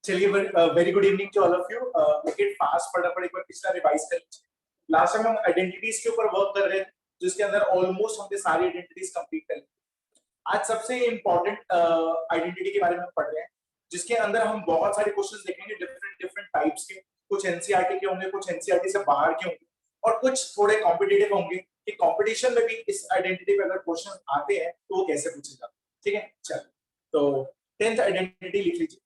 चलिए, very good evening to all of you. Make fast फटाफट एक बार पिछला रिवाइज कर लीजिए। लास्ट टाइम हम आइडेंटिटीज के ऊपर वर्क कर रहे थे, जिसके अंदर ऑलमोस्ट हमने सारी आइडेंटिटीज कंप्लीट कर ली। आज सबसे इंपॉर्टेंट आइडेंटिटी के बारे में पढ़ रहे हैं, जिसके अंदर हम बहुत सारे क्वेश्चंस देखेंगे डिफरेंट डिफरेंट टाइप्स के। कुछ एनसीईआरटी के होंगे, कुछ एनसीईआरटी से बाहर के होंगे, और कुछ थोड़े कॉम्पिटिटिव होंगे कि कंपटीशन में भी इस आइडेंटिटी पे अगर क्वेश्चन आते हैं तो वो कैसे पूछे जाते हैं। ठीक है, चलो तो 10th आइडेंटिटी लिख लीजिए।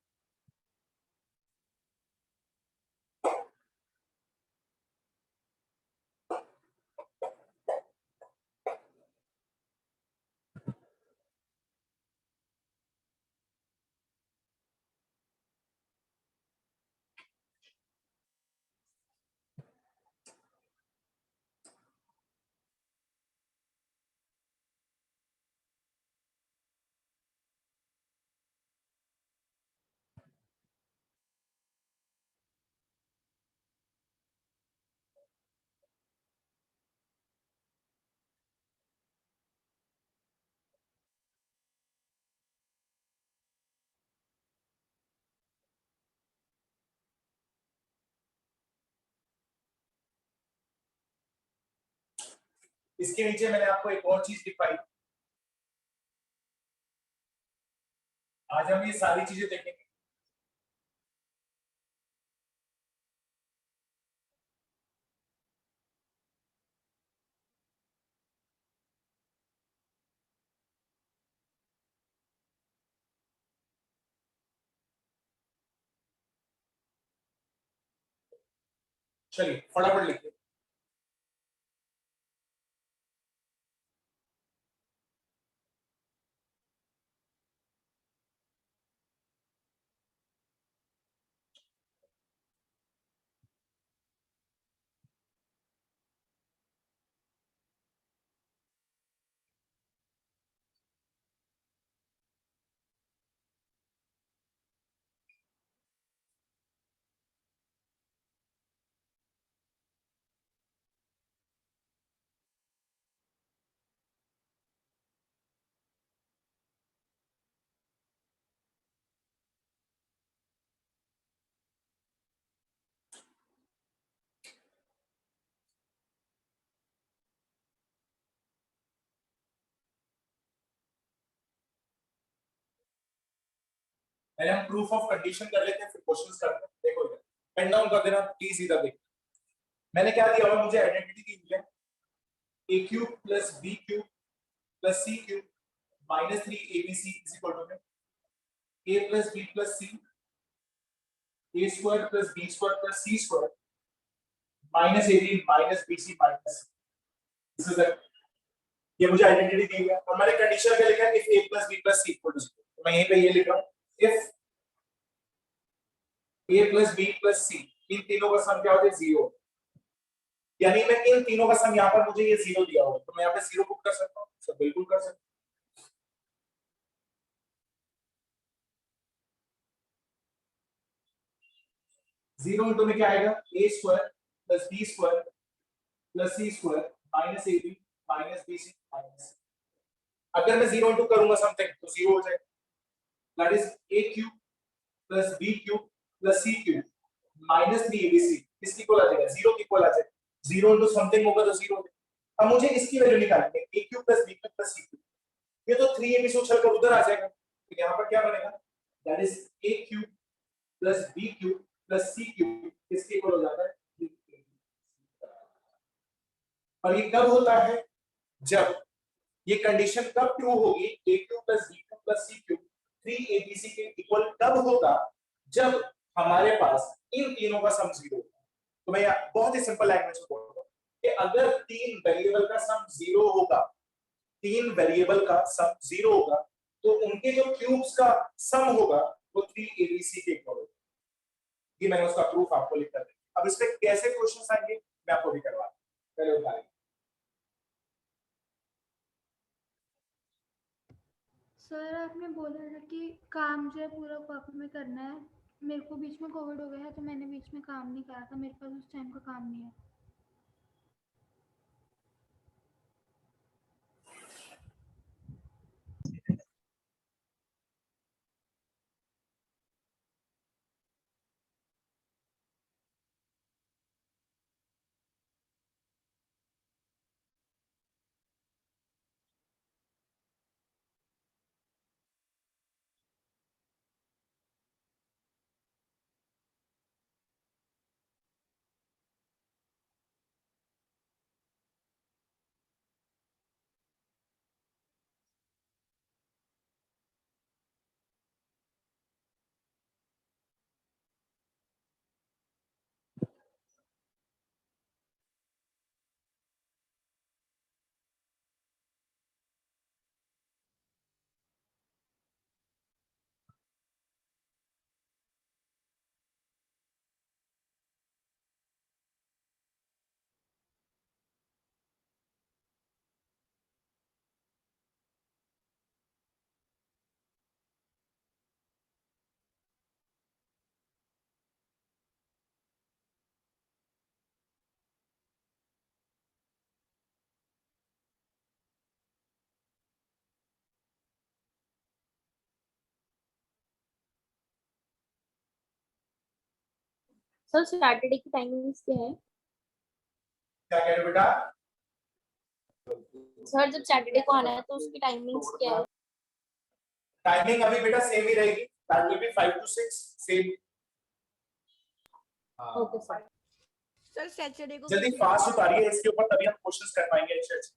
इसके नीचे मैंने आपको एक और चीज दिखाई। आज हम ये सारी चीजें देखेंगे। चलिए फटाफट लिखिए। पहले हम प्रूफ ऑफ कंडीशन कर लेते हैं, फिर क्वेश्चंस करते हैं। देखो इधर पेन डाउन कर देना प्लीज। इधर देखो मैंने क्या दिया हुआ, मुझे आइडेंटिटी दी हुई है a cube plus b cube plus c cube minus 3abc is equal to a plus b plus c a square plus b square plus c square minus ab minus bc minus. This is ये मुझे identity दी हुई है, और मैंने condition पे लिखा है if a plus b plus c equal to 0। तो मैं यहीं पे ये लिख रहा हूं, if a plus b plus c इन तीनों का सम क्या होता है 0। यानी मैं इन तीनों का सम यहाँ पर मुझे ये 0 दिया होगा, तो मैं यहाँ पे 0 पुट कर सकता हूँ। सब बिल्कुल कर सकता हूँ। 0 इंटू में क्या आएगा, a square plus b square plus c square minus ab minus bc minus. अगर मैं 0 इंटू करूंगा समथिंग तो 0 हो जाएगा। That is a cube plus b cube plus c cube minus 3abc इसकी इक्वल आ जाएगा 0 की इक्वल आ जाएगा। 0 इंटू समथिंग होगा तो 0 हो जाएगा। अब मुझे इसकी वैल्यू निकालनी है, a cube plus b cube plus c cube. ये तो 3ab से उछल कर उधर आ जाएगा, तो यहाँ पर क्या बनेगा, that is a cube plus b cube plus c cube इसके इक्वल हो जाता है। और ये कब होता है, जब ये कंडीशन कब ट्रू होगी, a cube plus b cube plus c cube 3abc के इक्वल कब होगा, जब हमारे पास इन तीनों का सम 0 होगा। तो मैं बहुत ही सिंपल लैंग्वेज में बोल रहा हूं कि अगर तीन वेरिएबल का सम 0 होगा, तीन वेरिएबल का सम 0 होगा, तो उनके जो क्यूब्स का सम होगा वो 3abc के इक्वल होगा। ये मैंने उसका प्रूफ आपको लिख कर दिया। अब इस पे कैसे क्वेश्चंस आएंगे मैं आपको भी करवा दूं। पहले उठाएंगे। सर आपने बोला था कि काम जो है पूरा कॉपी में करना है। मेरे को बीच में कोविड हो गया है तो मैंने बीच में काम नहीं करा था, मेरे पास उस टाइम का काम नहीं है। सर सैटरडे की टाइमिंग्स क्या है? क्या कह रहे हो बेटा? सर जब सैटरडे को आना है तो उसकी टाइमिंग्स क्या है? टाइमिंग अभी बेटा सेम ही रहेगी, that will B 5 to 6 same. Okay sir. Sir Saturday को जल्दी फास्ट उतारिए इसके ऊपर, तभी हम क्वेश्चंस कर पाएंगे अच्छे से।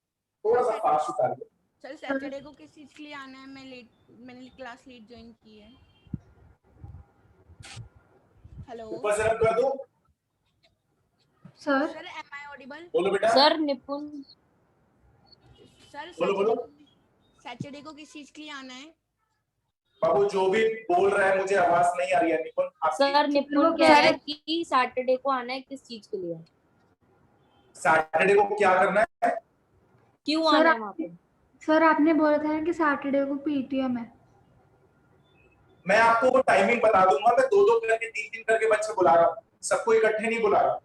थोड़ा सा फास्ट उतारिए। सर सैटरडे को किस चीज के लिए आना है? मैंने क्लास लेट ज्वाइन की है। हेलो ऊपर से रब कर दो। Sir sir, am I audible? बोलो बेटा। सर निपुण सर बोलो बोलो। सैटरडे को किस चीज के लिए आना है? बाबू जो भी बोल रहा है मुझे आवाज नहीं आ रही है। निपुण सर निपुण वो कह कह रहा है रहे- कि सैटरडे को आना है, किस चीज के लिए? सैटरडे को क्या करना है? क्यों सर आना है वहाँ पे? सर आपने बोला था ना कि सैटरडे को पीटीएम है। मैं आपको वो टाइमिंग बता दूंगा। मैं दो दो करके तीन तीन करके बच्चे बुला रहा हूँ, सबको इकट्ठे नहीं बुला रहा।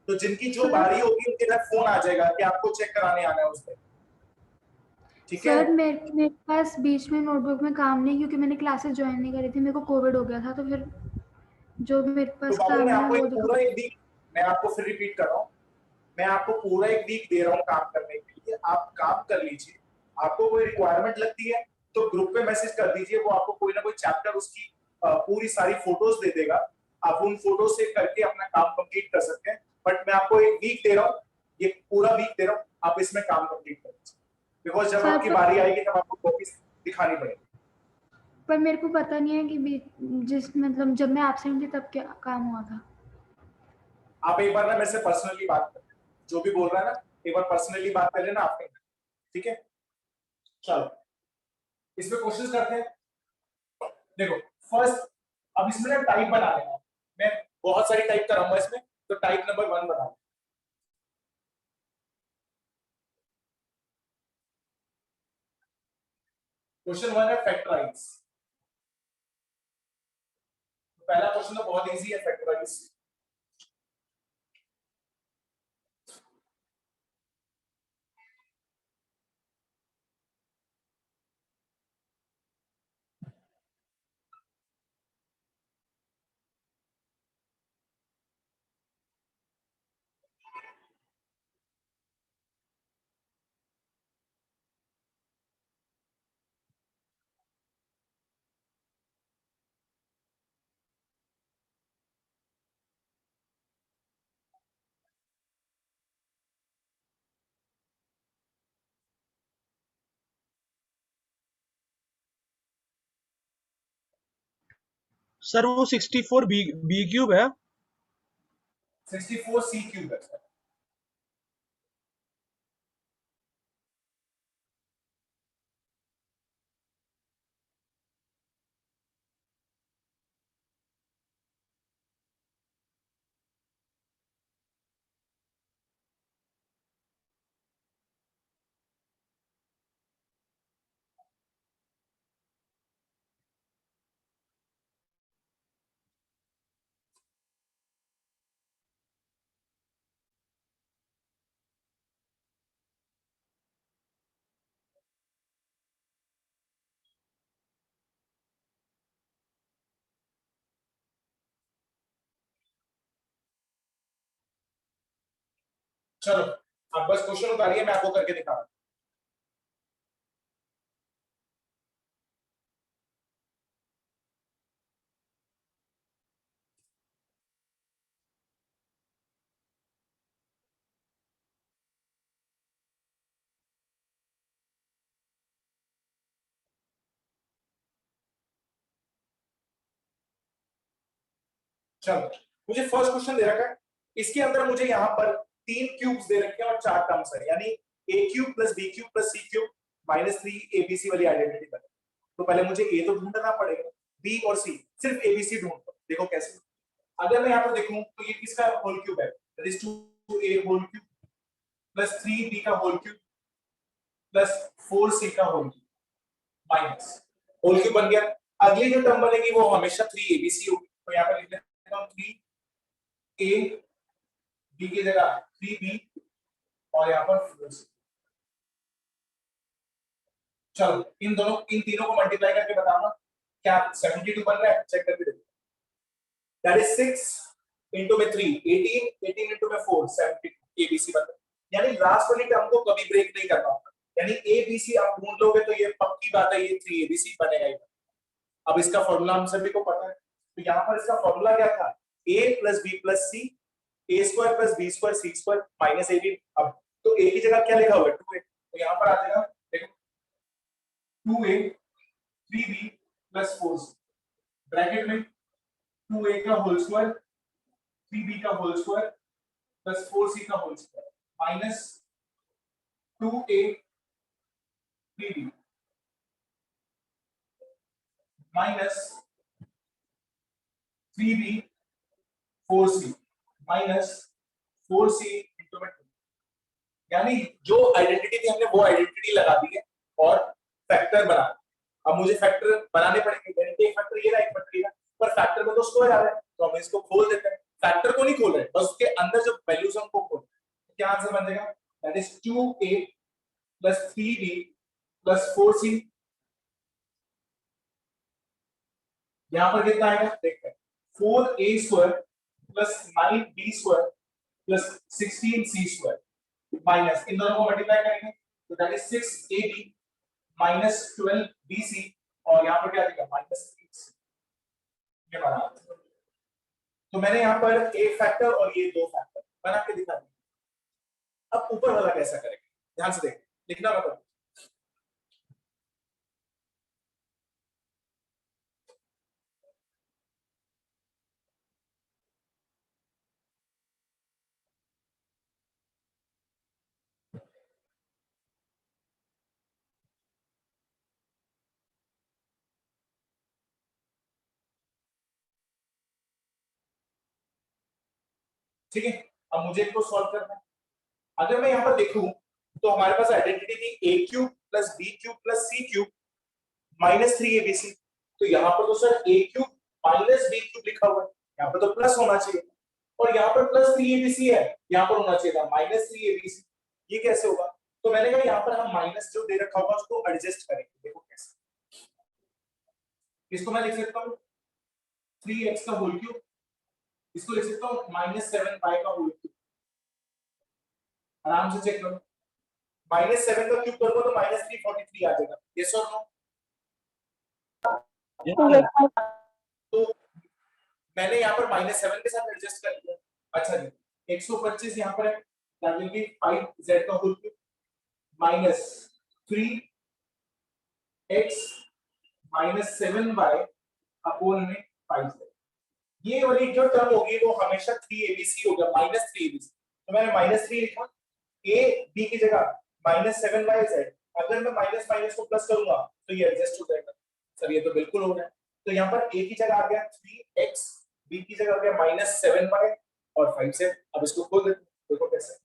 तो जिनकी जो बारी होगी उनके घर फोन आ जाएगा कि आपको चेक कराने आना है उस दिन। ठीक है? सर मेरे पास बीच में नोटबुक में काम नहीं, क्योंकि मैंने क्लासेस ज्वाइन नहीं करी थी, मेरे को कोविड हो गया था, तो फिर जो मेरे तो पास बाबू काम मैं है आपको वो एक देखो। पूरा एक वीक, मैं आपको फिर रिपीट कर रहा हूँ, मैं आपको पूरा एक वीक दे रहा हूँ काम करने के लिए। आप काम कर लीजिए। आपको कोई रिक्वायरमेंट लगती है तो ग्रुप पे मैसेज कर दीजिए, वो आपको कोई ना कोई चैप्टर उसकी पूरी सारी फोटोज दे देगा। आप उन फोटो से करके अपना काम कंप्लीट कर सकते हैं। बट मैं आपको एक वीक दे रहा हूँ, ये पूरा वीक दे रहा हूँ, आप इसमें काम कंप्लीट कर लीजिए। बिकॉज जब सर, आपकी बारी आएगी तब आपको कॉपी दिखानी पड़ेगी। पर मेरे को पता नहीं है कि जिस मतलब जब मैं एब्सेंट थी तब क्या काम हुआ था। आप एक बार ना मेरे से पर्सनली बात कर, जो भी बोल रहा है ना एक बार पर्सनली बात कर लेना आपके। ठीक है, चलो इसमें क्वेश्चंस करते हैं। देखो फर्स्ट, अब इसमें ना टाइप बना लेना। मैं बहुत सारी टाइप कराऊंगा इसमें, तो टाइप नंबर 1 बना। क्वेश्चन 1 है फैक्टराइज। पहला क्वेश्चन तो बहुत इजी है, फैक्टराइज। सर वो 64 बी क्यूब है। 64 सी क्यूब है। चलो अब बस क्वेश्चन उतारिए, मैं आपको करके दिखा रहा हूं। चलो मुझे फर्स्ट क्वेश्चन दे रखा है, इसके अंदर मुझे यहाँ पर 3 क्यूब्स दे रखे हैं और 4 टर्म्स है, यानी a cube plus b cube plus c cube minus 3 abc वाली आइडेंटिटी बने। तो पहले मुझे a तो ढूंढना पड़ेगा, b और c, सिर्फ abc ढूंढ दो। देखो कैसे, अगर मैं यहाँ पर देखूं तो ये किसका होल क्यूब है, that is 2a whole cube plus 3b का होल क्यूब प्लस 4c का whole cube minus whole cube बन गया। अगली जो टर्म बनेगी वो हमेशा 3abc होगी, तो यहाँ पर लिख लेता हूं 3a, b की जगह 3b और यहाँ पर 4c। चलो इन तीनों को मल्टीप्लाई करके बताऊंगा क्या 72 बन रहा है, चेक करके देखो। दैट इज 6 इंटू में 3 18, 18 इंटू में 4 72 एबीसी बनता है। यानी लास्ट वाली टर्म को कभी ब्रेक नहीं करना होता, यानी एबीसी आप ढूंढ लोगे तो ये पक्की बात है, ये 3 एबीसी बनेगा ही। अब इसका फॉर्मूला हम सभी को पता है, तो यहाँ पर इसका फॉर्मूला क्या था, a plus B plus C, A square plus B square C square minus A B. अब तो a की जगह क्या लिखा हुआ है 2a, तो यहाँ पर आ जाएगा देखो 2a 3b plus 4c bracket में 2a का होल स्क्वायर 3b का होल स्क्वायर प्लस 4c का whole square minus 2a 3b minus 3b 4c minus 4c into में 2। यानी जो आइडेंटिटी थी हमने वो आइडेंटिटी लगा दी है और फैक्टर बना। अब मुझे फैक्टर बनाने पड़ेंगे, यानी एक फैक्टर ये रहा, एक फैक्टर ये रहा, पर फैक्टर में तो स्क्वायर आ रहा है तो हम इसको खोल देते हैं। फैक्टर को नहीं खोल रहे, बस उसके अंदर जो वैल्यूज हैं उनको खोल। क्या आंसर बन जाएगा, that is 2a plus 3b plus 4c। यहां पर कितना आएगा देखते हैं, 4a square plus 9b square plus 16c square minus इन दोनों को मल्टीप्लाई करेंगे तो that is 6ab minus 12bc और यहां पर क्या देगा माइनस 3c। ये बना, तो मैंने यहां पर एक फैक्टर और ये दो फैक्टर बना के दिखा दिया। अब ऊपर वाला कैसा करेंगे, ध्यान से देखिए, लिखना मतलब ठीक है। अब मुझे इसको सॉल्व करना है। अगर मैं यहां पर देखूं तो हमारे पास आइडेंटिटी थी a cube plus b cube plus c cube minus 3abc। तो यहां पर तो sir a cube minus b cube लिखा हुआ है, यहां पर तो प्लस होना चाहिए, और यहां पर प्लस 3abc है, यहां पर होना चाहिए था माइनस 3abc। ये कैसे होगा, तो मैंने कहा यहां पर हम माइनस जो दे रखा होगा उसको एडजस्ट करेंगे। देखो कैसे, इसको मैं लिख सकता हूं 3x का होल क्यूब, इसको लिख सकता हूं माइनस 7y का होल क्यूब। आराम से चेक करो, माइनस 7 का क्यूब करूंगा तो माइनस 343 आ जाएगा, यस और नो। तो मैंने यहाँ पर माइनस 7 के साथ एडजस्ट कर लिया। अच्छा जी, 125 यहाँ पर है, दैट विल बी 5z का whole cube minus 3x minus 7y upon में 5z। ये वाली जो टर्म होगी वो हमेशा 3abc होगा, माइनस 3abc। तो मैंने माइनस 3 लिखा, a b की जगह माइनस 7yz। अगर मैं माइनस माइनस को प्लस करूंगा तो ये एडजस्ट हो जाएगा। सर ये तो बिल्कुल हो रहा है, तो यहाँ पर a की जगह आ गया 3x, b की जगह आ गया माइनस 7y और 5z। अब इसको खोल देते हैं, देखो कैसे।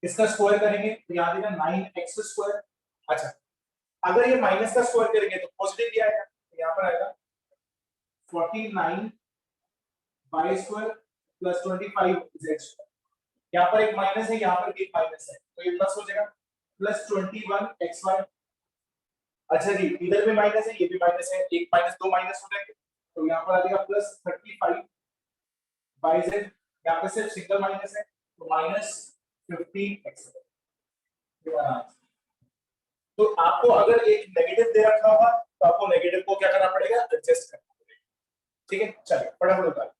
इसका स्क्वायर करेंगे तो यहाँ देगा 9x स्क्वायर। अच्छा, अगर ये माइनस का स्क्वायर करेंगे तो पॉजिटिव क्या आएगा, तो यहाँ पर आएगा 49 y square plus 25 z square. यहाँ पर एक माइनस है, यहाँ पर भी एक माइनस है, तो ये प्लस हो जाएगा प्लस 21 xy। अच्छा जी, इधर भी माइनस है, ये भी माइनस है, एक माइनस दो माइनस हो जाएंगे, तो यहाँ पर आ जाएगा प्लस 35 yz। यहाँ पे सिर्फ सिंगल माइनस है तो माइनस 15x। तो आपको अगर एक नेगेटिव दे रखा होगा तो आपको नेगेटिव को क्या करना पड़ेगा, एडजस्ट करना पड़ेगा। ठीक है, चलिए फटाफट उतार।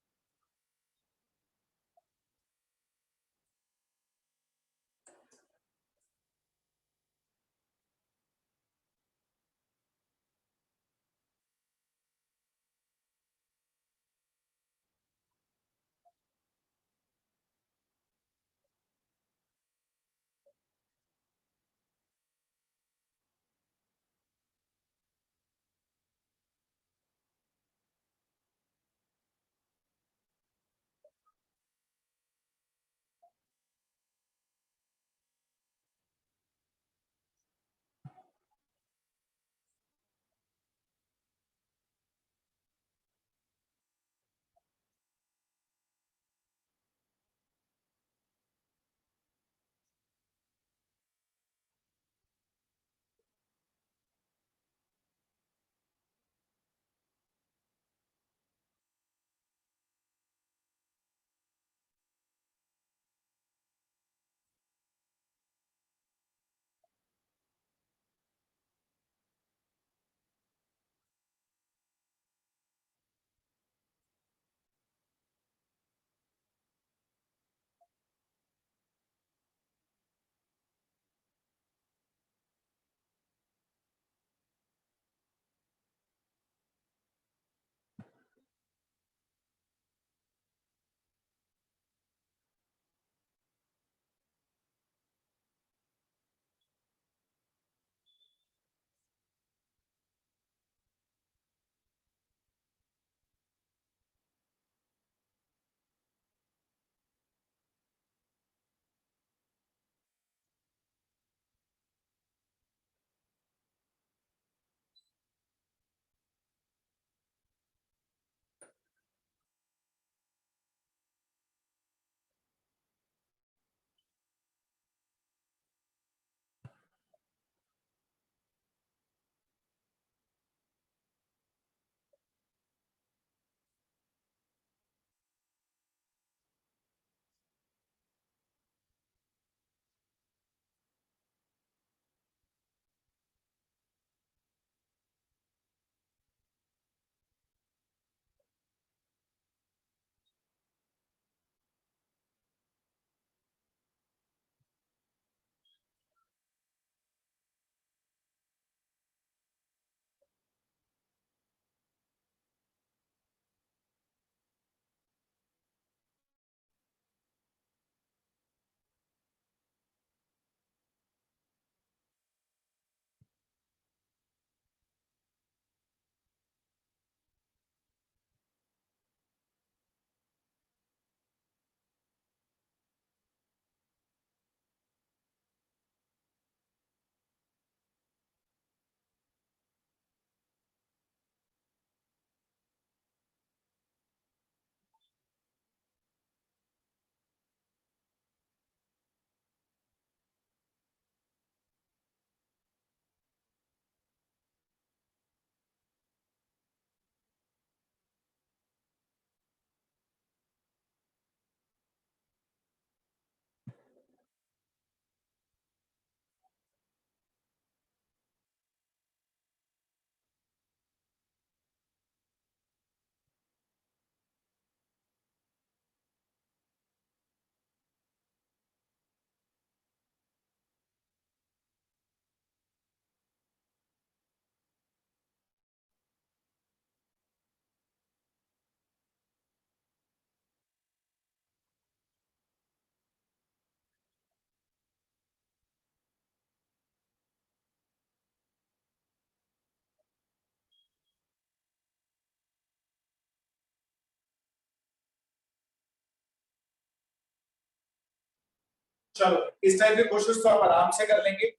चलो इस टाइप के क्वेश्चंस तो आप आराम से कर लेंगे।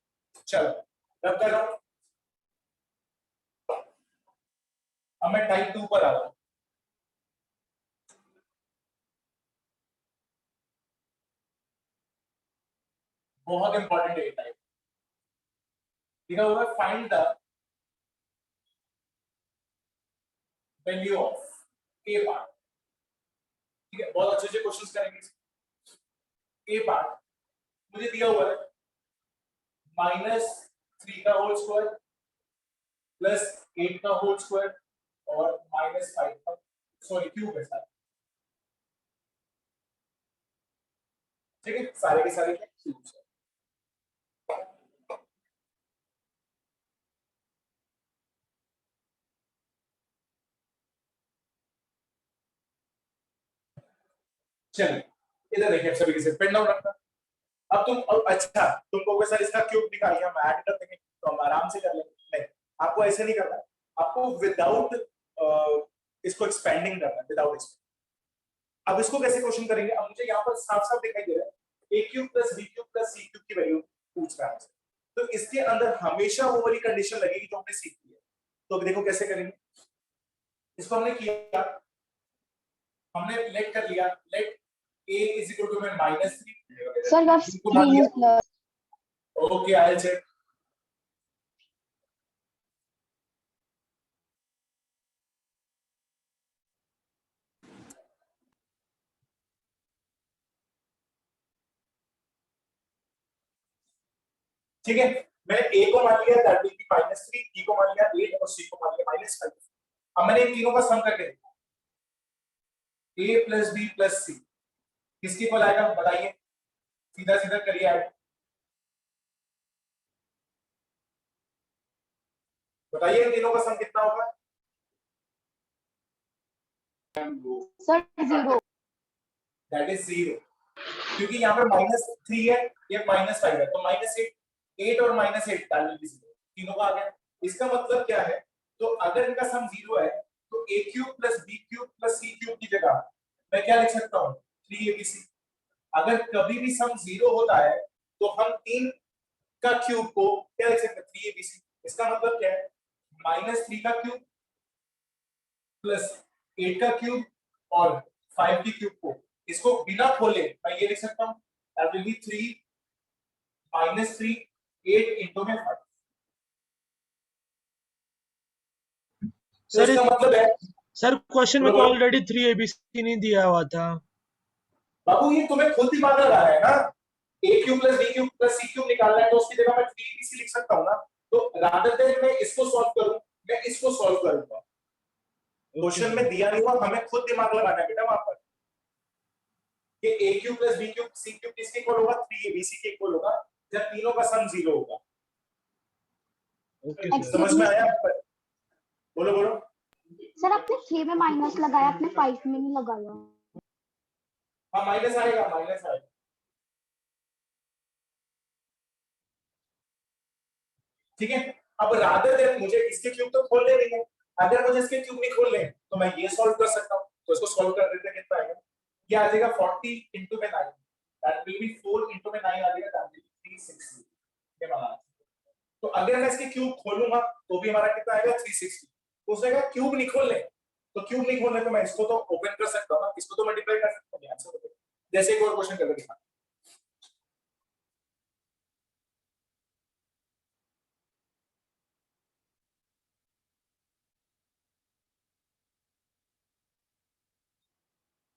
चलो रब कर रहा हूं, अब मैं टाइप 2 पर आ रहा हूं। बहुत इंपॉर्टेंट है टाइप, लिखा हुआ है find the value of A part. ठीक है, बहुत अच्छे से क्वेश्चंस करेंगे। ए पार्ट मुझे दिया हुआ है -3 का होल स्क्वायर प्लस 8 का होल स्क्वायर और -5 का, सॉरी क्यूब है सारे। ठीक है, सारे के सारे क्यूब्स है। चलिए इधर देखिए, सभी के साथ पेन डाउन रखना। अब अच्छा तुम कहोगे सर इसका क्यूब निकालिए, हम ऐड कर देंगे तो हम आराम से कर लेंगे। नहीं, आपको ऐसे नहीं करना, आपको विदाउट इसको एक्सपेंडिंग करना है, विदाउट एक्सपेंडिंग। अब इसको कैसे क्वेश्चन करेंगे? अब मुझे यहाँ पर साफ साफ दिखाई दे रहा है a cube plus b cube plus c cube की वैल्यू पूछ रहा है, तो इसके अंदर हमेशा वो वाली कंडीशन लगेगी जो हमने सीखी है। तो अभी देखो कैसे करेंगे। इसको हमने किया, हमने लेट कर लिया, let a is equal to -3। Sir, that's 3 is plus. Okay, I will check. ठीक है, मैंने a को मान लिया दैट विल बी -3, b को मान लिया 8 और c को मान लिया -5। अब मैंने इन तीनों का सम करके देखा, a plus b plus c किसके इक्वल आएगा बताइए, सीधा सीधा करिए ऐड, बताइए इन तीनों का सम कितना होगा। Sir, 0. दैट इज 0, क्योंकि यहाँ पर -3 है, ये -5 है, तो -8 और -8 दैट विल बी 0, तीनों का आ गया। इसका मतलब क्या है, तो अगर इनका सम 0 है तो a cube plus b cube plus c cube की जगह मैं क्या लिख सकता हूँ 3abc। अगर कभी भी सम 0 होता है तो हम 3 का क्यूब को क्या लिख सकते हैं 3abc। इसका मतलब क्या है, -3 का क्यूब प्लस 8 का क्यूब और 5 की क्यूब को, इसको बिना खोले मैं ये लिख सकता हूँ दैट विल बी 3 -3 8 इंटू में 5। तो सर इसका मतलब है, सर क्वेश्चन में तो ऑलरेडी 3abc नहीं दिया हुआ था। बाबू ये तुम्हें खुद दिमाग लगाना है ना, a cube plus b cube plus c cube निकालना है, तो उसकी जगह मैं 3abc लिख सकता हूँ ना। तो रादर देन मैं इसको सॉल्व करूं, मैं इसको सॉल्व करूंगा। क्वेश्चन में दिया नहीं हुआ, हमें खुद दिमाग लगाना है बेटा वहां पर कि a cube plus b cube c cube किसके इक्वल होगा, 3abc के इक्वल होगा जब तीनों का सम 0 होगा। Okay sir. समझ में आया? बोलो बोलो। सर, आपने 6 में माइनस लगाया, आपने 5 में नहीं लगाया। हाँ माइनस आएगा, माइनस आएगा। ठीक है, अब रादर देन मुझे इसके क्यूब तो खोलने नहीं है, अगर मुझे इसके क्यूब नहीं खोलने तो मैं ये सॉल्व कर सकता हूँ। तो इसको सॉल्व कर देते हैं, कितना आएगा, ये आ जाएगा 40 इंटू में 9, दैट विल बी 4 इंटू में 9 आ जाएगा, दैट विल बी 360। ये बना, तो अगर मैं इसके क्यूब खोलूंगा तो भी हमारा कितना आएगा 360। तो उसने कहा क्यूब नहीं खोलने, तो क्यूब नहीं खोलने तो मैं इसको तो ओपन कर सकता हूँ ना, इसको तो मल्टीप्लाई कर सकता हूँ आंसर होगा। जैसे एक और क्वेश्चन करके दिखा,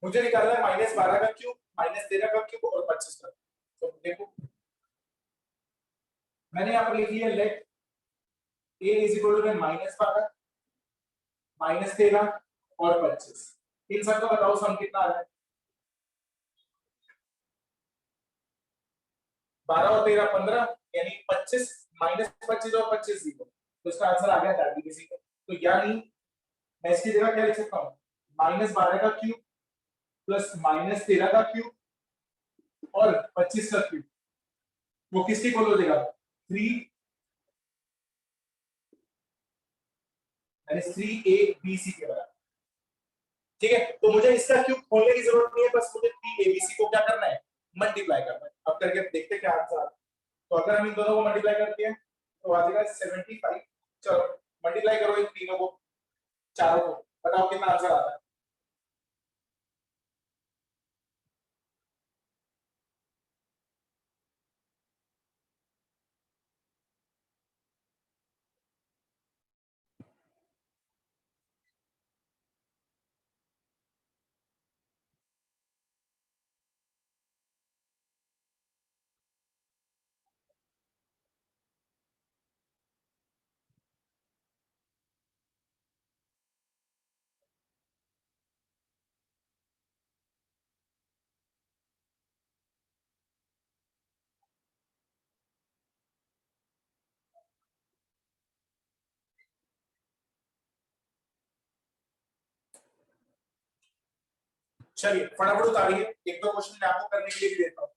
मुझे निकालना है -12 का क्यूब, -13 का क्यूब और 25 का। तो देखो मैंने यहाँ पर लिख लिया let a is equal to -12 -13 और 25। इन सब का बताओ सम कितना आ रहा है। 12 और 13 15, यानी 25 -25 और 25 0, तो इसका आंसर आ गया दैट विल बी 0। तो यानी मैं इसकी जगह क्या लिख सकता हूँ, -12 का क्यूब प्लस -13 का क्यूब और 25 का क्यूब, वो किसके इक्वल हो जाएगा 3 यानी 3abc के बराबर। ठीक है, तो मुझे इसका क्यूब खोलने की जरूरत नहीं है, बस मुझे 3abc को क्या करना है मल्टीप्लाई करना है। अब करके देखते हैं क्या आंसर आता है। तो अगर हम इन दोनों को मल्टीप्लाई करते हैं तो आ जाएगा 75। चलो मल्टीप्लाई करो इन तीनों को, चारों को, बताओ कितना आंसर आता है। चलिए फटाफट उतारिए, एक दो क्वेश्चन मैं आपको करने के लिए भी देता हूँ।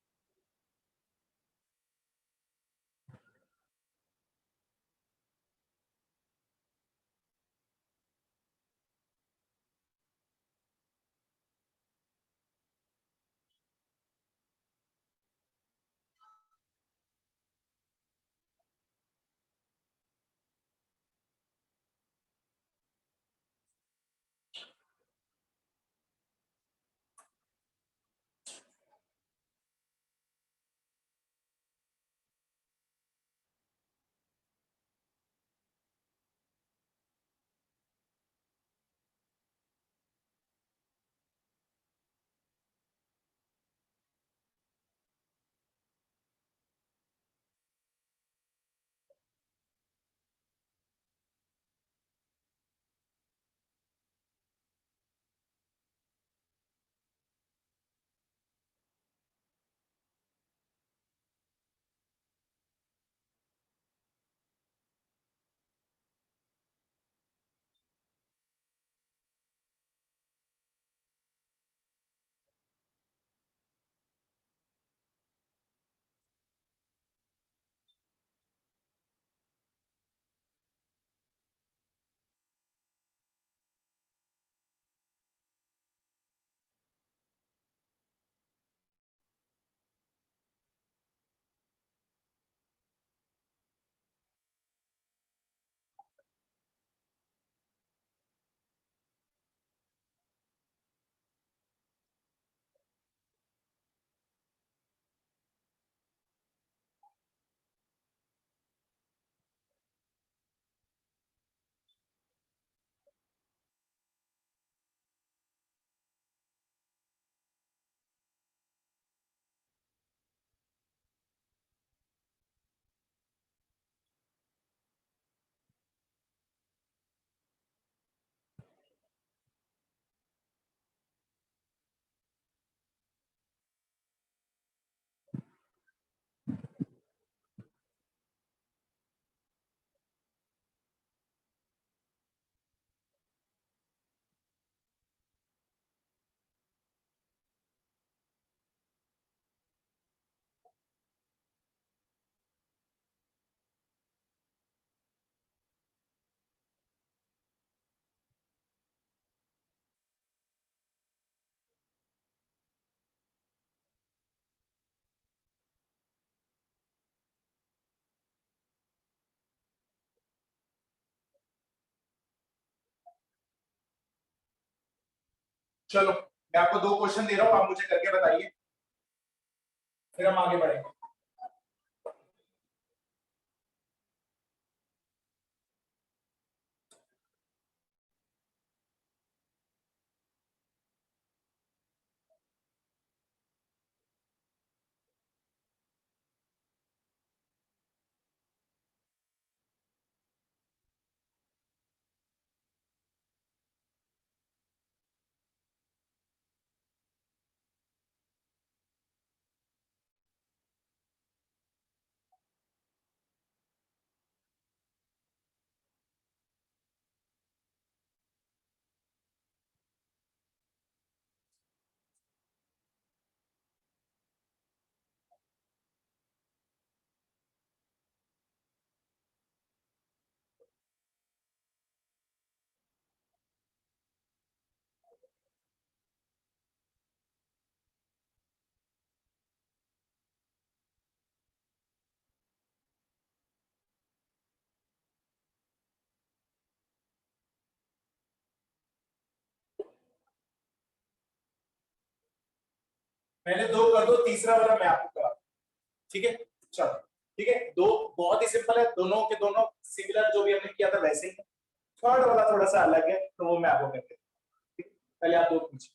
चलो मैं आपको दो क्वेश्चन दे रहा हूँ, आप मुझे करके बताइए, फिर हम आगे बढ़ेंगे। पहले 2 कर दो, तीसरा वाला मैं आपको करा, ठीक है? चलो ठीक है, 2 बहुत ही सिंपल है, दोनों के दोनों सिमिलर जो भी हमने किया था वैसे ही। थर्ड वाला थोड़ा सा अलग है, तो वो मैं आपको करके ठीक है? पहले आप 2 पूछिए।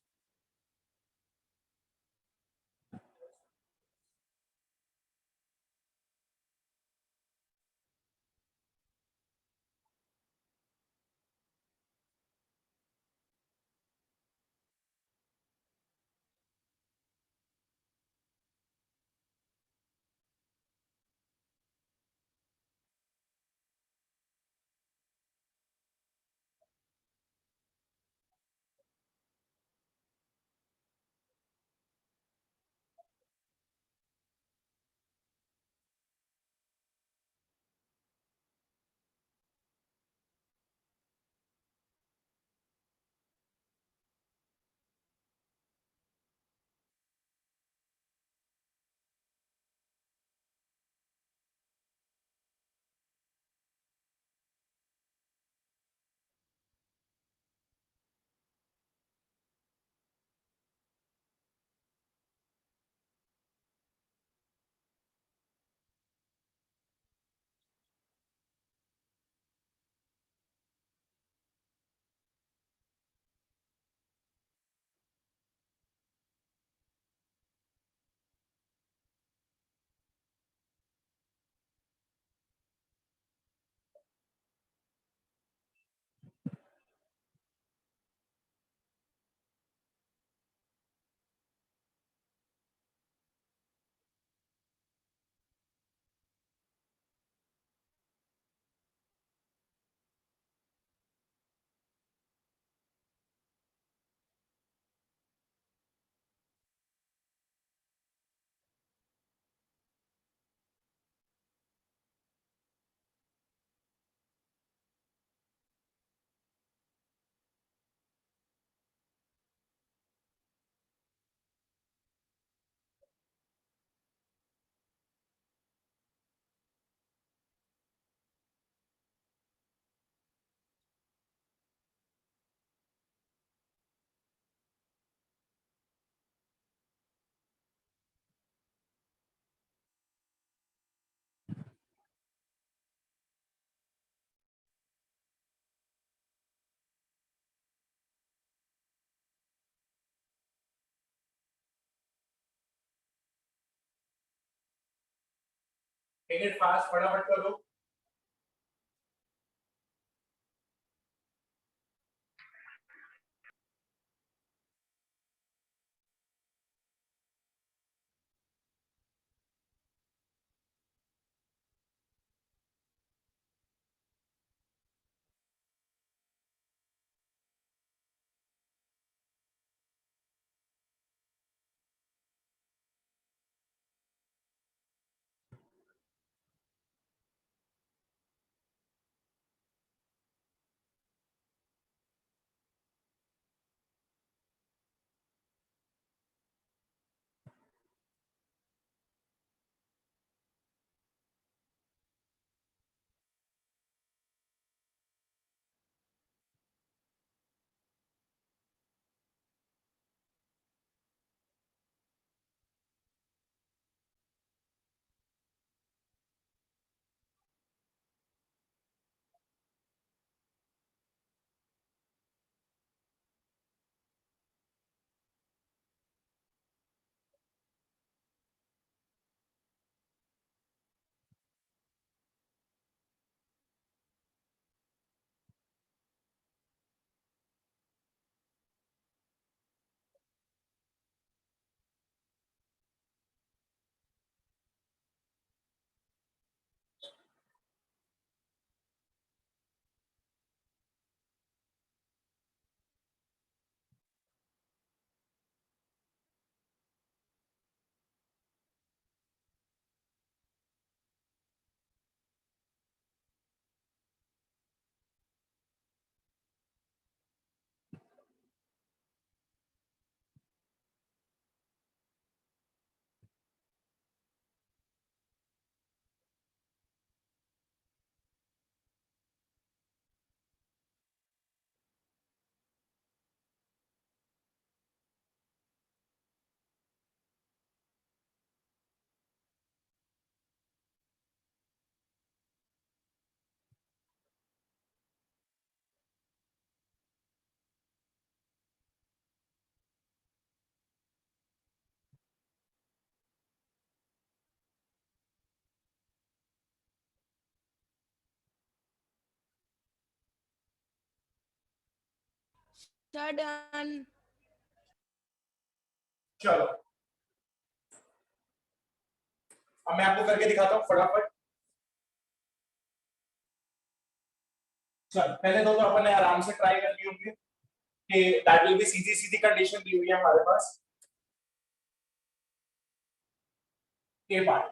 टेक इट फास्ट, फटाफट करो। Sir done. चलो अब मैं आपको करके दिखाता हूँ फटाफट। चल पहले दो तो अपन ने आराम से ट्राई कर ली होंगी कि दैट विल बी सीधी सीधी कंडीशन दी हुई है हमारे पास। के बार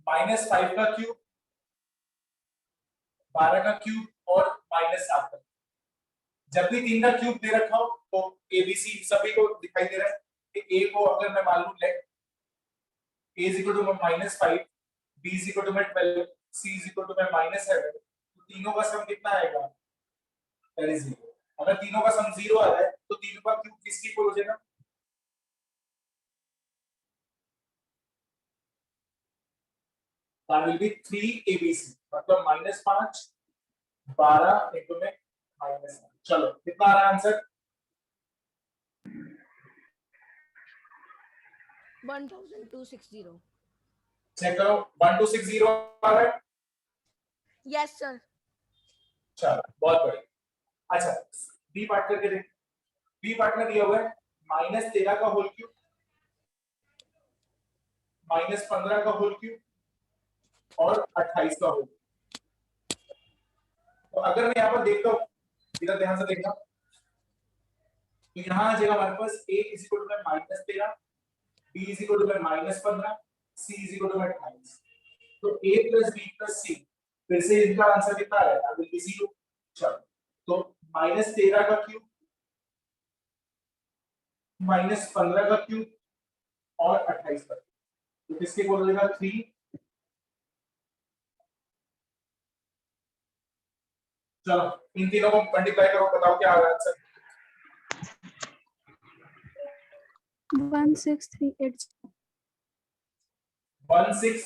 -5 का क्यूब, 12 का क्यूब और -7 का। जब भी 3 का क्यूब दे रखा हो तो एबीसी सभी को दिखाई दे रहा है कि ए को अगर मैं मान लूं late a is equal to -5, b is equal to 12, c is equal to -7, तो तीनों का सम कितना आएगा? That is 0। अगर तीनों का सम 0 आ रहा है तो तीनों का क्यूब किसकी इक्वल हो जाएगा? दैट विल बी 3abc, मतलब -5 12 into में -7। चलो कितना आ रहा है आंसर? 1260। चेक करो 1260 आ रहा है। Yes sir. चलो बहुत बढ़िया। अच्छा बी पार्ट करके देख। बी पार्ट में दिया हुआ है -13 का होल क्यूब, -15 का होल क्यूब और 28 का होल। तो अगर मैं यहाँ पर देखता हूँ, इधर ध्यान से देखना, तो यहाँ आ जाएगा हमारे पास a is equal to -13, b is equal to -15, c is equal to 28। तो a plus b plus c, फिर से इनका आंसर कितना है? That will be 0। चलो तो -13 का क्यूब, -15 का क्यूब और 28 का, तो किसके बोल देगा? 3। चलो इन तीनों को मल्टीप्लाई करो, बताओ क्या आ रहा है आंसर? 16380। 16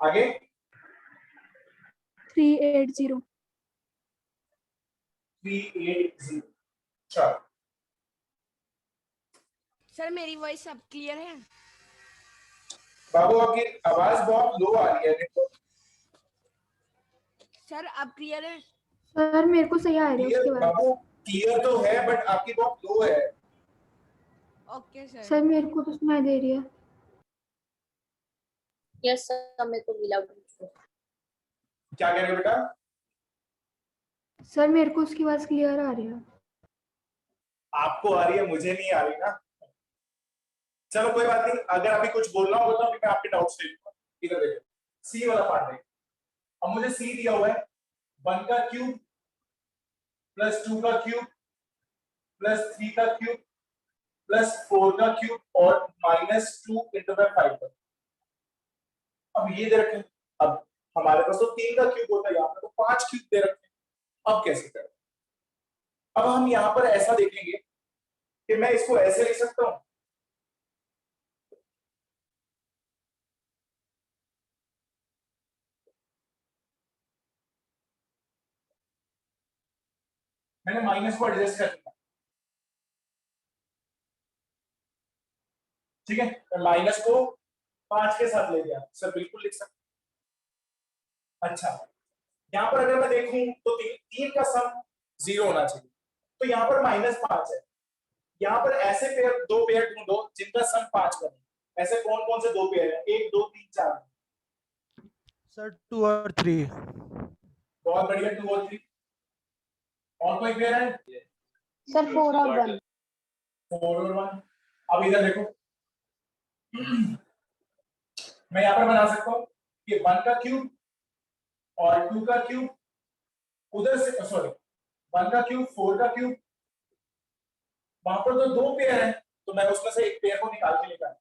आगे 380। 380। चलो सर मेरी वॉइस अब क्लियर है? बाबू आपकी आवाज बहुत लो आ रही है। देखो सर अब क्लियर है? सर मेरे को सही आ रही है उसके बाद। बाबू क्लियर तो है बट आपकी बहुत लो है। Okay sir. सर मेरे को तो सुनाई दे रही है। यस सर, मेरे को मिला। क्या कह रहे हो बेटा? सर मेरे को उसकी आवाज क्लियर आ रही है। आपको आ रही है, मुझे नहीं आ रही ना। चलो कोई बात नहीं, अगर अभी कुछ बोलना होगा तो अभी मैं आपके डाउट्स ले लूंगा। इधर देखो सी वाला पार्ट देखो। अब मुझे सी दिया हुआ है 1 का क्यूब प्लस 2 का क्यूब प्लस 3 का क्यूब प्लस 4 का क्यूब और -2 into 5। अब ये दे रखे हैं। अब हमारे पास तो 3 का क्यूब होता है, यहाँ पे तो 5 क्यूब दे रखे हैं। अब कैसे करें? अब हम यहाँ पर ऐसा देखेंगे कि मैं इसको ऐसे लिख सकता हूं, मैंने माइनस को एडजस्ट कर दिया, ठीक है, मैं माइनस को 5 के साथ ले गया। सर बिल्कुल लिख सकता। अच्छा यहाँ पर अगर मैं देखूं तो 3 का सम 0 होना चाहिए, तो यहाँ पर -5 है। यहाँ पर ऐसे पेयर, दो पेयर ढूंढो जिनका सम 5 बने। ऐसे कौन कौन से दो पेयर हैं? 1 2 3 4। सर 2 और 3। बहुत बढ़िया, 2 और 3। और कोई पेयर है? सर 4 और 1। 4 और 1। अब इधर देखो मैं यहाँ पर बना सकता हूँ कि 1 का क्यूब और 2 का क्यूब, उधर से सॉरी 1 का क्यूब 4 का क्यूब, वहां पर तो दो पेयर हैं, तो मैं उसमें से एक पेयर को निकाल के लेकर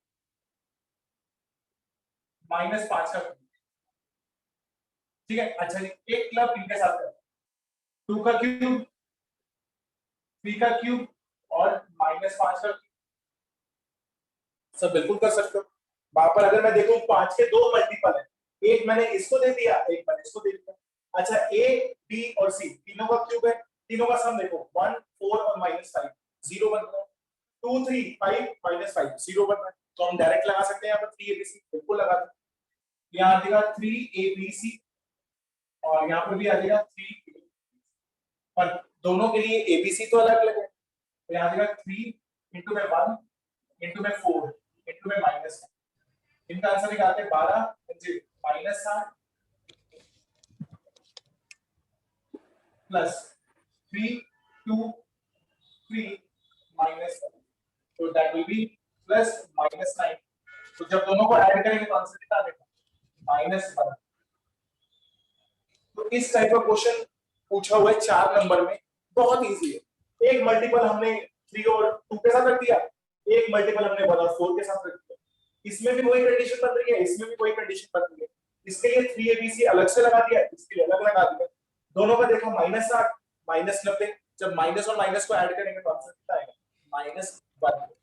-5 का क्यूब, ठीक है। अच्छा जी एक क्लब इनके साथ कर, 2 का क्यूब 3 का क्यूब और -5 का क्यूब। सब बिल्कुल कर सकते हो। वहां पर अगर मैं देखूं 5 के दो मल्टीपल है, एक मैंने इसको दे दिया, एक मैंने इसको दे दिया। अच्छा ए बी और सी तीनों का क्यूब है, तीनों का सम देखो 1 4 और -5 0 बन रहा है, 2 3 5 -5 0 बन रहा है। तो हम डायरेक्ट लगा सकते हैं यहाँ पर 3abc, बिल्कुल लगा सकते हैं। यहाँ आ जाएगा 3abc और यहाँ पर भी आ जाएगा 3, और दोनों के लिए एबीसी तो अलग अलग है, तो यहाँ देगा 3 इंटू में 1 इंटू में 4 इंटू में -1, इनका आंसर निकालते हैं 12 -7 प्लस 3 2 3 -7, तो दैट विल बी प्लस -9। तो जब दोनों को ऐड करेंगे तो आंसर कितना आएगा -1। तो इस टाइप का क्वेश्चन पूछा हुआ है 4 नंबर में, बहुत इजी है। एक मल्टीपल हमने 3 और 2 के साथ रख दिया, एक मल्टीपल हमने 1 और 4 के साथ रख दिया, इसमें भी वही कंडीशन बन रही है, इसमें भी वही कंडीशन बन रही है। इसके लिए 3abc अलग से लगा दिया, इसके लिए अलग लगा दिया, दोनों का देखो -8 -90, जब माइनस और माइनस को ऐड करेंगे तो आंसर कितना आएगा -1।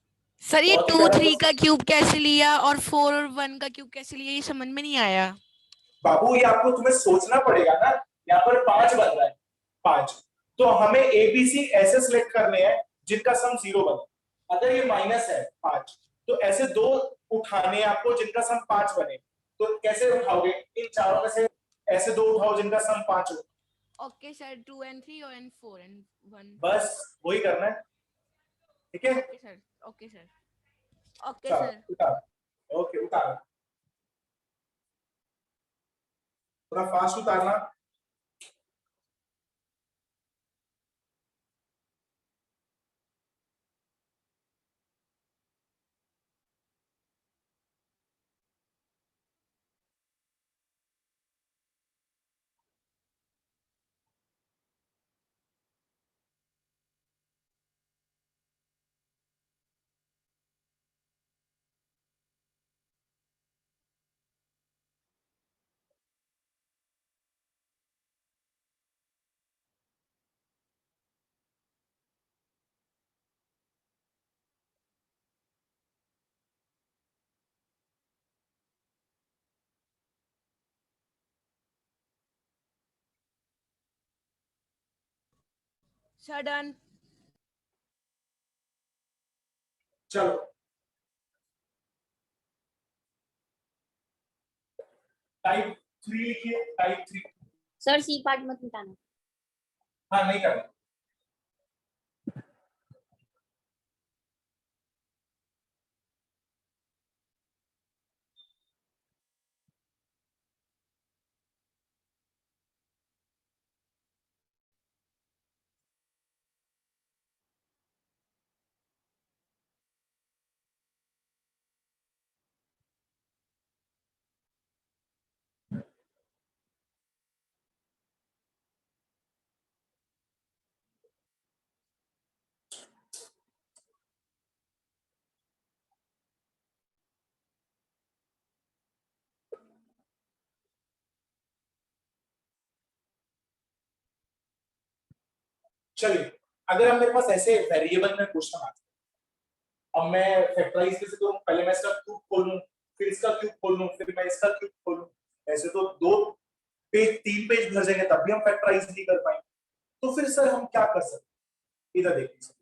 सर ये बहुत ही 2 प्यारा 3 का क्यूब कैसे लिया और 4 और 1 का क्यूब कैसे लिया, ये समझ में नहीं आया। बाबू ये आपको तुम्हें सोचना पड़ेगा ना, यहाँ पर 5 बन रहा है 5, तो हमें एबीसी ऐसे सिलेक्ट करने हैं जिनका सम 0 बने। अगर ये माइनस है 5 तो ऐसे 2 उठाने हैं आपको जिनका सम 5 बने, तो कैसे उठाओगे, इन चारों में से ऐसे 2 उठाओ जिनका सम 5 हो। Okay sir, 2 and 3 and 4 and 1। बस वही करना है, ठीक है। Okay sir, okay sir, okay चलो सर। उतार, ओके उतार, थोड़ा फास्ट उतारना। Sir done. चलो टाइप 3 लिखिए, टाइप 3। सर सी पार्ट मत मिटाना। हाँ नहीं करना। चलिए अगर हम मेरे पास ऐसे वेरिएबल में क्वेश्चन आते हैं, अब मैं फैक्टराइज कैसे करूं, पहले मैं इसका क्यूब खोल लूं, फिर इसका क्यूब खोल लूं, फिर मैं इसका क्यूब खोल लूं, ऐसे तो 2 पेज 3 पेज भर जाएंगे तब भी हम फैक्टराइज नहीं कर पाएंगे। तो फिर सर हम क्या कर सकते हैं, इधर देखिए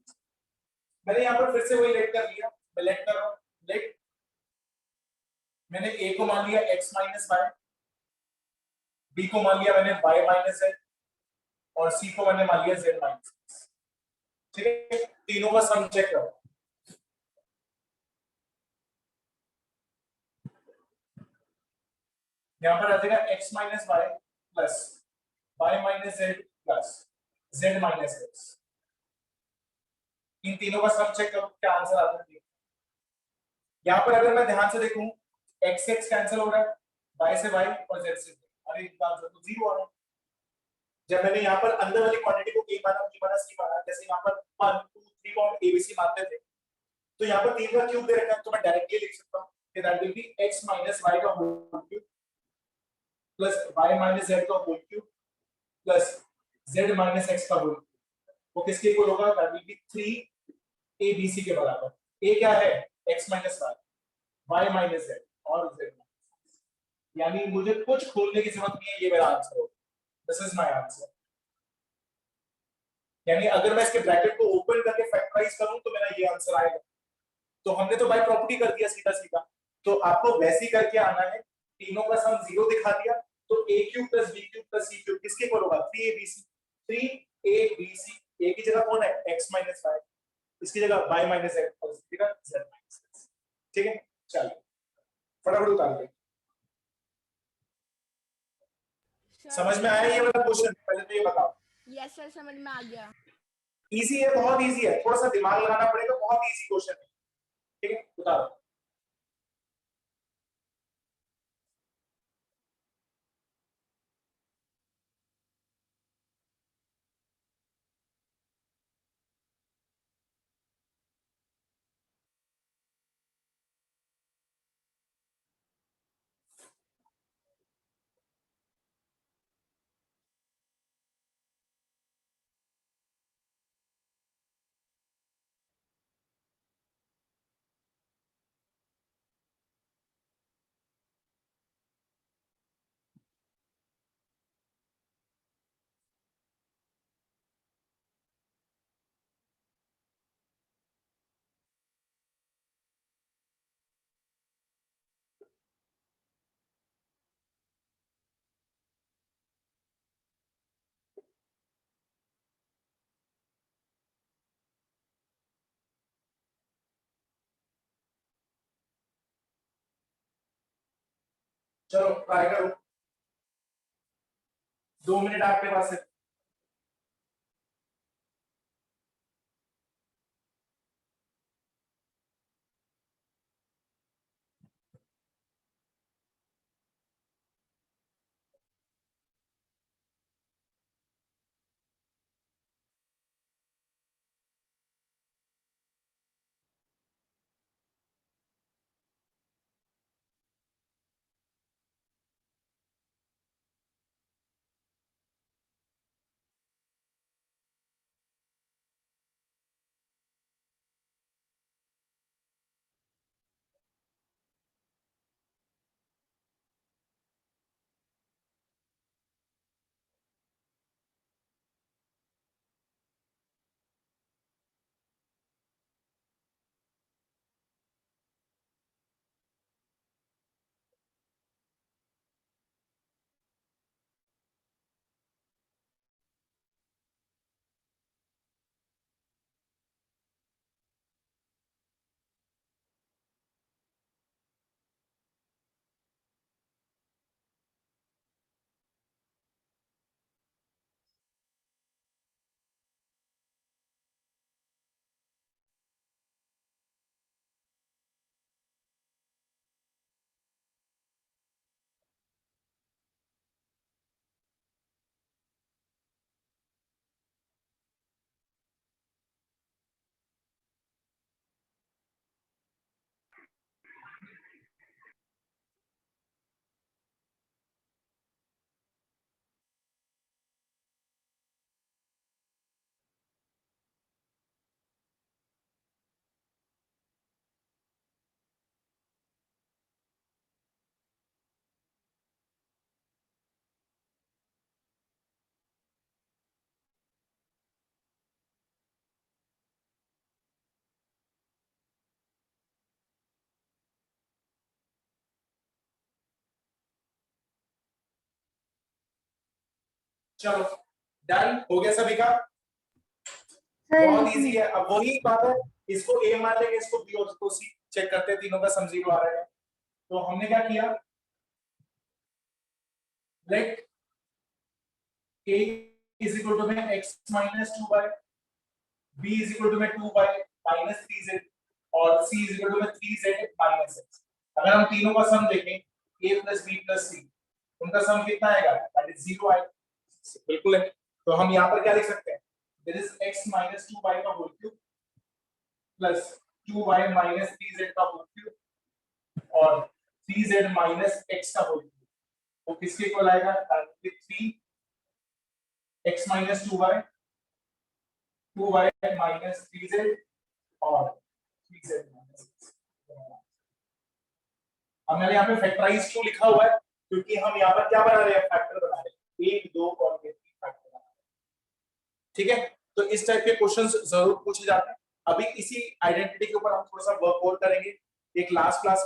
मैंने यहाँ पर फिर से वही लेट कर लिया, मैं लेट कर रहा हूँ, लेट मैंने a को मान लिया x माइनस वाई, b को मान लिया मैंने y माइनस z और c को मैंने मान लिया z माइनस x। ठीक है, तीनों का सम चेक करो। यहाँ पर आ जाएगा x minus Y plus y minus z plus z minus x। इन तीनों का सम चेक करो क्या आंसर आता है। यहाँ पर अगर मैं ध्यान से देखूं x x कैंसिल हो रहा है, y से y और z से z, अरे इनका आंसर तो 0 आ रहा है। जब मैंने यहाँ पर अंदर वाली क्वांटिटी को a माना b माना c माना, जैसे यहाँ पर 1 2 3 को abc मानते थे, तो यहाँ पर 3 का क्यूब दे रखा है, तो मैं डायरेक्टली लिख सकता हूँ कि that will be x minus y का whole cube plus y minus z का whole cube plus z minus x का होल क्यूब। वो किसके इक्वल होगा, दैट विल बी 3abc के बराबर। a क्या है x minus y, y minus z और z माइनस। यानी मुझे कुछ खोलने की जरूरत नहीं है, ये मेरा आंसर होगा। This is my answer. यानी अगर मैं इसके ब्रैकेट को ओपन करके फैक्टराइज करूं तो मेरा ये आंसर आएगा। तो हमने तो बाय प्रॉपर्टी कर दिया सीधा सीधा, तो आपको वैसे ही करके आना है। तीनों का सम 0 दिखा दिया, तो a cube plus b cube plus c cube किसके इक्वल होगा, 3abc ए की जगह कौन है x माइनस वाई, इसकी जगह y माइनस x और इसकी जगह z माइनस x। ठीक है, चलिए फटाफट उतार दे। समझ में आया ये वाला क्वेश्चन? पहले तो ये बताओ। यस सर, समझ में आ गया। इजी है, बहुत इजी है, थोड़ा सा दिमाग लगाना पड़ेगा, बहुत इजी क्वेश्चन है। ठीक है, उतारो। चलो ट्राई करो, 2 मिनट आपके पास है। चलो डन हो गया सभी का, बहुत इजी है। अब वही बात है, इसको ए मान लेंगे, इसको बी और इसको सी, चेक करते हैं तीनों का सम 0 आ रहा है। तो हमने क्या किया, let a is equal to में x minus 2y, b is equal to में 2y माइनस 3z और c इज इक्वल टू में 3z माइनस x। अगर हम तीनों का सम देखें a plus b plus c, उनका सम कितना आएगा, दैट इज 0 आएगा। बिल्कुल है, तो हम यहाँ पर क्या लिख सकते हैं, there is x minus 2y का whole cube plus 2y minus 3z का होल क्यूब और 3z माइनस x का होल क्यूब, वो किसके इक्वल आएगा, that is 3x minus 2y, 2y minus 3z और 3z माइनस x। अब मैंने यहाँ पे फैक्टराइज क्यों लिखा हुआ है, क्योंकि हम यहाँ पर क्या बना रहे हैं, फैक्टर बना रहे हैं, 1 2 और 3 फैक्टर बना रहे हैं। ठीक है, तो इस टाइप के क्वेश्चंस जरूर पूछे जाते हैं। अभी इसी आइडेंटिटी के ऊपर हम थोड़ा सा वर्क और करेंगे, एक लास्ट क्लास